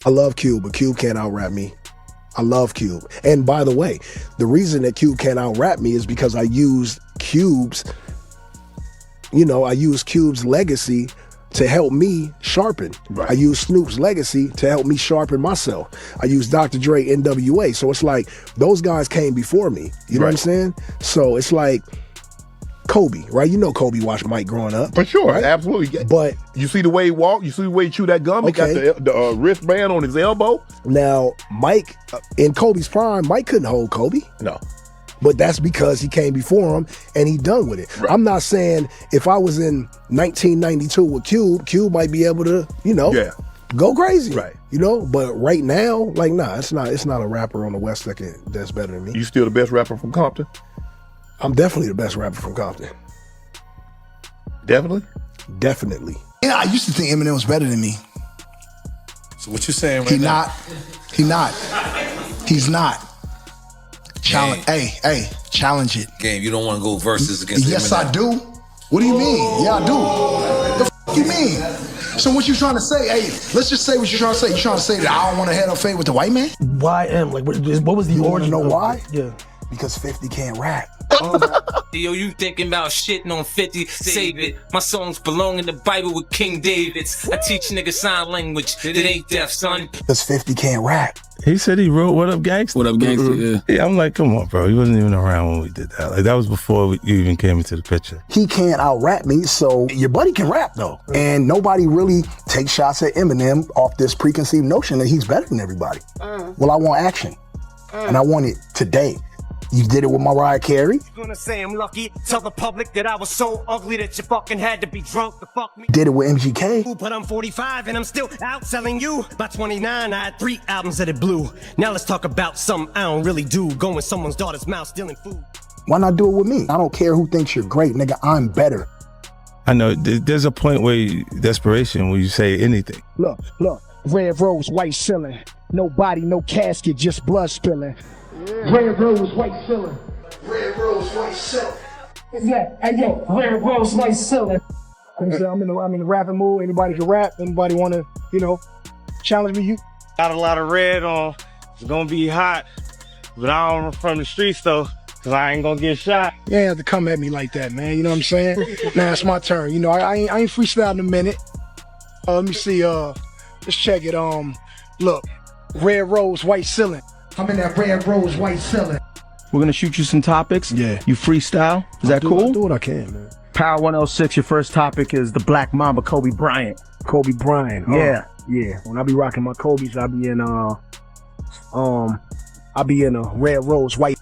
I love Cube, but Cube can't out-rap me. I love Cube. And by the way, the reason that Cube can't out-rap me is because I used Cube's legacy to help me sharpen. Right. I use Snoop's legacy to help me sharpen myself. I use Dr. Dre, NWA. So it's like those guys came before me. You know what I'm saying? So it's like Kobe, right? You know Kobe watched Mike growing up. For sure, right? absolutely. But you see the way he walked, you see the way he chewed that gum, he got the wristband on his elbow. Now, Mike, in Kobe's prime, Mike couldn't hold Kobe. No. But that's because he came before him and he done with it. Right. I'm not saying if I was in 1992 with Cube might be able to, go crazy. Right. But right now, like, nah, it's not a rapper on the West that's better than me. You still the best rapper from Compton? I'm definitely the best rapper from Compton. Definitely? Definitely. Yeah, I used to think Eminem was better than me. So what you saying right now? He's not. Challenge. Hey, challenge it. Game, you don't want to go versus against Eminem? Yes, I do. What do you mean? Yeah, I do. The f you mean? So what you trying to say? Hey, let's just say what you're trying to say. You trying to say that I don't want to head up fade with the white man? Why am? Like, what was the origin? You know why? Yeah. Because 50 can't rap. Yo, you thinking about shitting on 50, save it. My songs belong in the Bible with King David's. I teach niggas sign language, it ain't deaf, son. Because 50 can't rap. He said he wrote What Up Gangsta? What Up Gangsta, yeah. I'm like, come on, bro. He wasn't even around when we did that. Like, that was before you even came into the picture. He can't out-rap me, so your buddy can rap, though. And nobody really takes shots at Eminem off this preconceived notion that he's better than everybody. Well, I want action. And I want it today. You did it with Mariah Carey. You're gonna say I'm lucky. Tell the public that I was so ugly that you fucking had to be drunk to fuck me. Did it with MGK. But I'm 45 and I'm still outselling you. By 29, I had 3 albums that it blew. Now let's talk about something I don't really do. Going in someone's daughter's mouth, stealing food. Why not do it with me? I don't care who thinks you're great, nigga. I'm better. I know there's a point where desperation, where you say anything. Look. Red rose, white ceiling. No body, no casket, just blood spilling. Red rose, white ceiling. Red rose, white ceiling. Yeah, hey yo, red rose, white ceiling. I'm in the rapping mood. Anybody can rap. Anybody want to, challenge me? You Got a lot of red on. It's gonna be hot. But I don't from the streets though, cause I ain't gonna get shot. You ain't have to come at me like that, man. You know what I'm saying? Now it's my turn. I ain't freestyling in a minute. Let me see. Let's check it. Look, red rose, white ceiling. I'm in that red rose, white ceiling. We're gonna shoot you some topics. Yeah. You freestyle. Is that cool? I'll do what I can, man. Power 106. Your first topic is the Black Mamba, Kobe Bryant. Kobe Bryant. Yeah. Yeah. When I be rocking my Kobe's, I be in a red rose, white.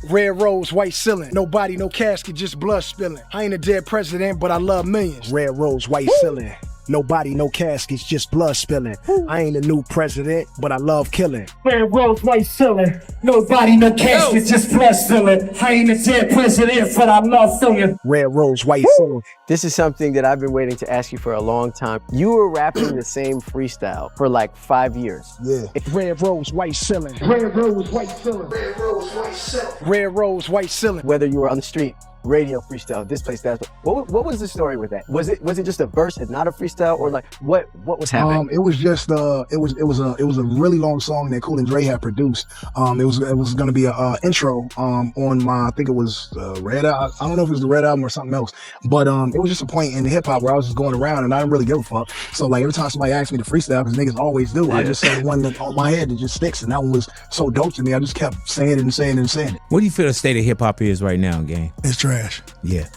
Red rose, white ceiling. No body, no casket, just blood spilling. I ain't a dead president, but I love millions. Red rose, white ceiling. No body, no caskets, just blood spilling. I ain't a new president, but I love killing. Red rose, white ceiling. No body, no caskets, just blood spilling. I ain't a dead president, but I love filling. Red rose, white ceiling. This is something that I've been waiting to ask you for a long time. You were rapping the same freestyle for like 5 years. Yeah. Red rose, white ceiling. Red rose, white ceiling. Red rose, white ceiling. Red rose, white ceiling. Whether you were on the street, radio freestyle, this place, that. What was the story with that? Was it just a verse and not a freestyle, or like what was happening? It was just it was a really long song that Cool and Dre had produced. It was gonna be a intro on my, I think it was Red Album. I don't know if it was the Red Album or something else, but it was just a point in the hip hop where I was just going around and I didn't really give a fuck. So like every time somebody asked me to freestyle, because niggas always do, I just said one that on my head that just sticks, and that one was so dope to me. I just kept saying it and saying it and saying it. What do you feel the state of hip hop is right now, gang? It's trash. Yeah,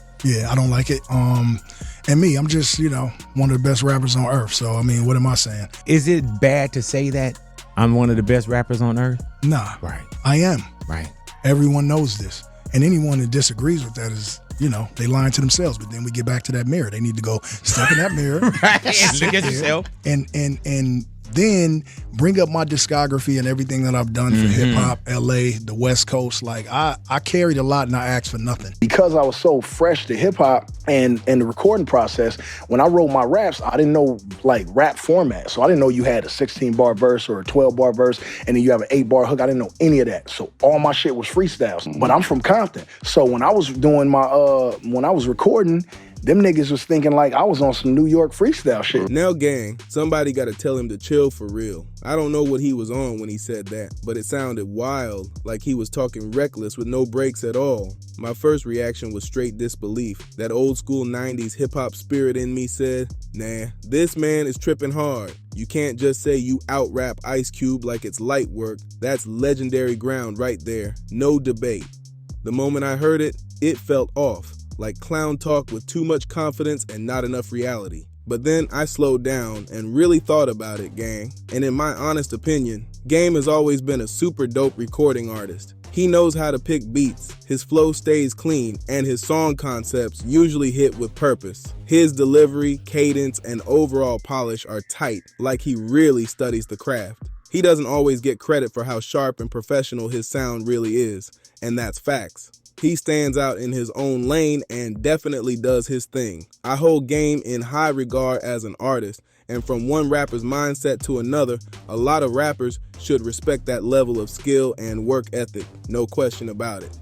I don't like it. And me, I'm just, one of the best rappers on earth. So, I mean, what am I saying? Is it bad to say that I'm one of the best rappers on earth? Nah. Right. I am. Right. Everyone knows this. And anyone that disagrees with that is, they lying to themselves. But then we get back to that mirror. They need to go step in that mirror. Right. Look at yourself. And then bring up my discography and everything that I've done for hip hop, LA, the West Coast. Like I carried a lot and I asked for nothing. Because I was so fresh to hip hop and the recording process, when I wrote my raps, I didn't know like rap format. So I didn't know you had a 16-bar verse or a 12-bar verse and then you have an 8-bar hook. I didn't know any of that. So all my shit was freestyles. But I'm from Compton. So when I was doing my when I was recording, them niggas was thinking like I was on some New York freestyle shit. Now, gang, somebody gotta tell him to chill for real. I don't know what he was on when he said that, but it sounded wild, like he was talking reckless with no breaks at all. My first reaction was straight disbelief. That old school 90s hip-hop spirit in me said, nah, this man is tripping hard. You can't just say you out-rap Ice Cube like it's light work. That's legendary ground right there. No debate. The moment I heard it, it felt off, like clown talk with too much confidence and not enough reality. But then I slowed down and really thought about it, gang. And in my honest opinion, Game has always been a super dope recording artist. He knows how to pick beats, his flow stays clean, and his song concepts usually hit with purpose. His delivery, cadence, and overall polish are tight, like he really studies the craft. He doesn't always get credit for how sharp and professional his sound really is, and that's facts. He stands out in his own lane and definitely does his thing. I hold Game in high regard as an artist, and from one rapper's mindset to another, a lot of rappers should respect that level of skill and work ethic, no question about it.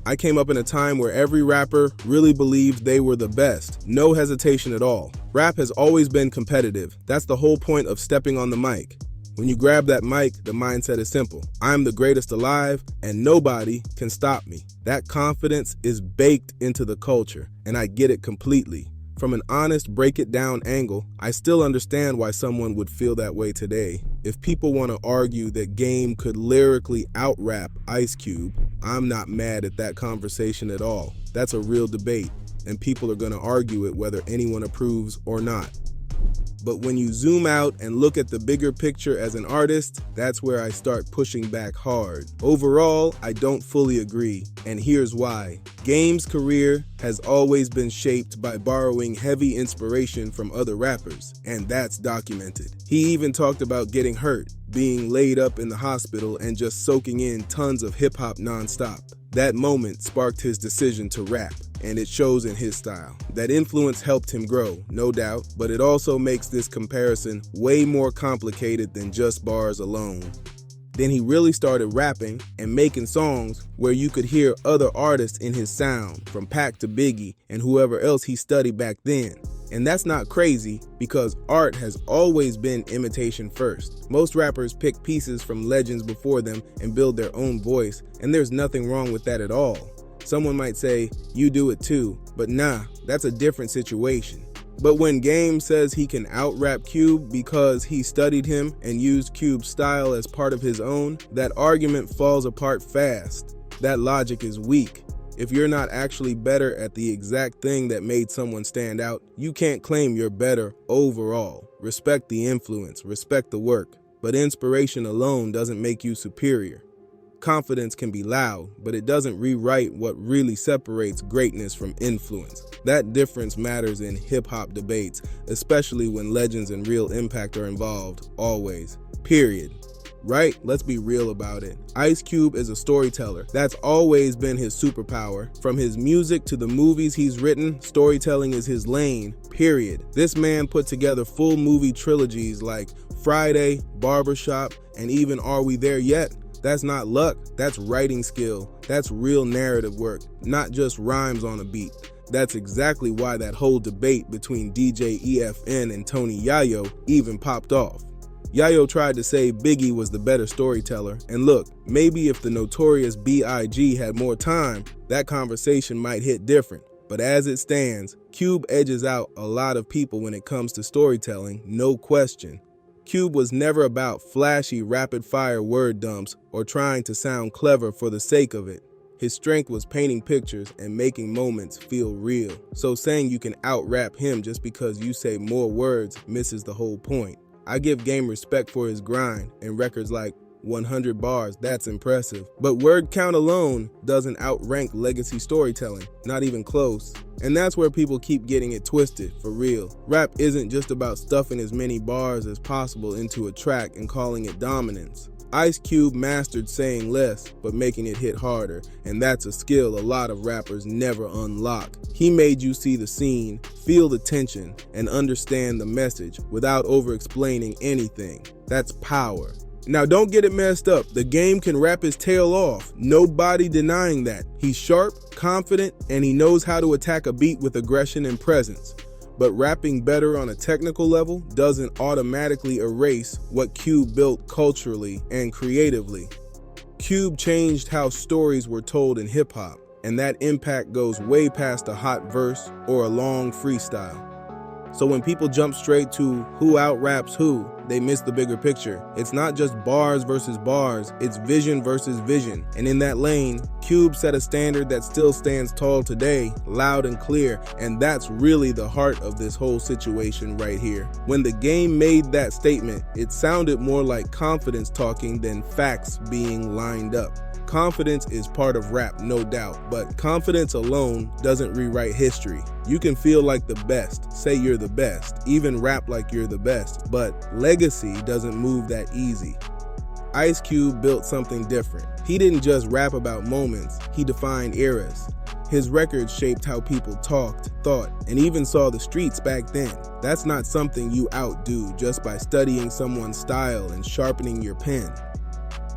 I came up in a time where every rapper really believed they were the best, no hesitation at all. Rap has always been competitive. That's the whole point of stepping on the mic. When you grab that mic, the mindset is simple. I'm the greatest alive, and nobody can stop me. That confidence is baked into the culture, and I get it completely. From an honest break-it-down angle, I still understand why someone would feel that way today. If people want to argue that Game could lyrically out-rap Ice Cube, I'm not mad at that conversation at all. That's a real debate, and people are going to argue it whether anyone approves or not. But when you zoom out and look at the bigger picture as an artist, that's where I start pushing back hard. Overall, I don't fully agree, and here's why. Game's career has always been shaped by borrowing heavy inspiration from other rappers, and that's documented. He even talked about getting hurt, being laid up in the hospital, and just soaking in tons of hip-hop nonstop. That moment sparked his decision to rap, and it shows in his style. That influence helped him grow, no doubt, but it also makes this comparison way more complicated than just bars alone. Then he really started rapping and making songs where you could hear other artists in his sound, from Pac to Biggie and whoever else he studied back then. And that's not crazy, because art has always been imitation first. Most rappers pick pieces from legends before them and build their own voice, and there's nothing wrong with that at all. Someone might say, you do it too, but nah, that's a different situation. But when Game says he can out-rap Cube because he studied him and used Cube's style as part of his own, that argument falls apart fast. That logic is weak. If you're not actually better at the exact thing that made someone stand out, you can't claim you're better overall. Respect the influence, respect the work, but inspiration alone doesn't make you superior. Confidence can be loud, but it doesn't rewrite what really separates greatness from influence. That difference matters in hip-hop debates, especially when legends and real impact are involved, always. Period. Right? Let's be real about it. Ice Cube is a storyteller. That's always been his superpower. From his music to the movies he's written, storytelling is his lane, period. This man put together full movie trilogies like Friday, Barbershop, and even Are We There Yet? That's not luck, that's writing skill. That's real narrative work, not just rhymes on a beat. That's exactly why that whole debate between DJ EFN and Tony Yayo even popped off. Yayo tried to say Biggie was the better storyteller, and look, maybe if the notorious B.I.G. had more time, that conversation might hit different. But as it stands, Cube edges out a lot of people when it comes to storytelling, no question. Cube was never about flashy, rapid-fire word dumps or trying to sound clever for the sake of it. His strength was painting pictures and making moments feel real. So saying you can out-rap him just because you say more words misses the whole point. I give Game respect for his grind, and records like 100 bars, that's impressive. But word count alone doesn't outrank legacy storytelling, not even close. And that's where people keep getting it twisted, for real. Rap isn't just about stuffing as many bars as possible into a track and calling it dominance. Ice Cube mastered saying less, but making it hit harder, and that's a skill a lot of rappers never unlock. He made you see the scene, feel the tension, and understand the message without over-explaining anything. That's power. Now don't get it messed up. The Game can rap his tail off. Nobody denying that. He's sharp, confident, and he knows how to attack a beat with aggression and presence. But rapping better on a technical level doesn't automatically erase what Cube built culturally and creatively. Cube changed how stories were told in hip-hop, and that impact goes way past a hot verse or a long freestyle. So when people jump straight to who out-raps who, they miss the bigger picture. It's not just bars versus bars, it's vision versus vision. And in that lane, Cube set a standard that still stands tall today, loud and clear, and that's really the heart of this whole situation right here. When the Game made that statement, it sounded more like confidence talking than facts being lined up. Confidence is part of rap, no doubt, but confidence alone doesn't rewrite history. You can feel like the best, say you're the best, even rap like you're the best, but legacy doesn't move that easy. Ice Cube built something different. He didn't just rap about moments, he defined eras. His records shaped how people talked, thought, and even saw the streets back then. That's not something you outdo just by studying someone's style and sharpening your pen.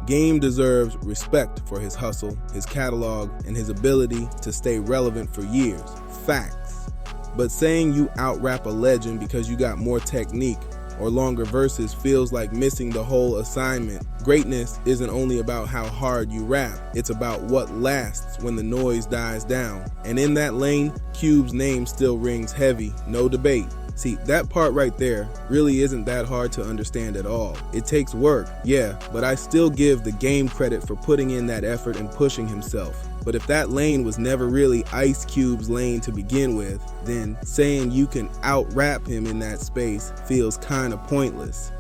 Game deserves respect for his hustle, his catalog, and his ability to stay relevant for years. Facts. But saying you out-rap a legend because you got more technique or longer verses feels like missing the whole assignment. Greatness isn't only about how hard you rap, it's about what lasts when the noise dies down. And in that lane, Cube's name still rings heavy, no debate. See, that part right there really isn't that hard to understand at all. It takes work, yeah, but I still give the Game credit for putting in that effort and pushing himself. But if that lane was never really Ice Cube's lane to begin with, then saying you can out-rap him in that space feels kinda pointless.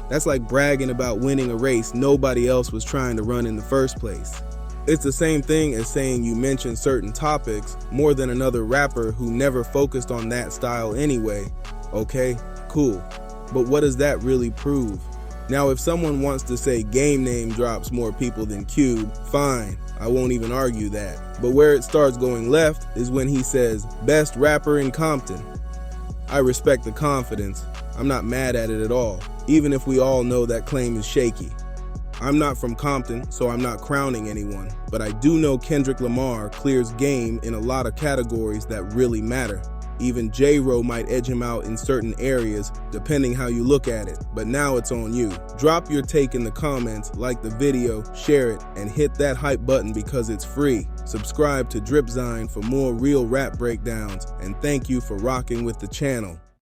That's like bragging about winning a race nobody else was trying to run in the first place. It's the same thing as saying you mention certain topics more than another rapper who never focused on that style anyway. Okay, cool. But what does that really prove? Now, if someone wants to say Game name drops more people than Cube, fine, I won't even argue that. But where it starts going left is when he says, best rapper in Compton. I respect the confidence. I'm not mad at it at all, even if we all know that claim is shaky. I'm not from Compton, so I'm not crowning anyone, but I do know Kendrick Lamar clears Game in a lot of categories that really matter. Even J-Ro might edge him out in certain areas, depending how you look at it, but now it's on you. Drop your take in the comments, like the video, share it, and hit that hype button because it's free. Subscribe to Dripzine for more real rap breakdowns, and thank you for rocking with the channel.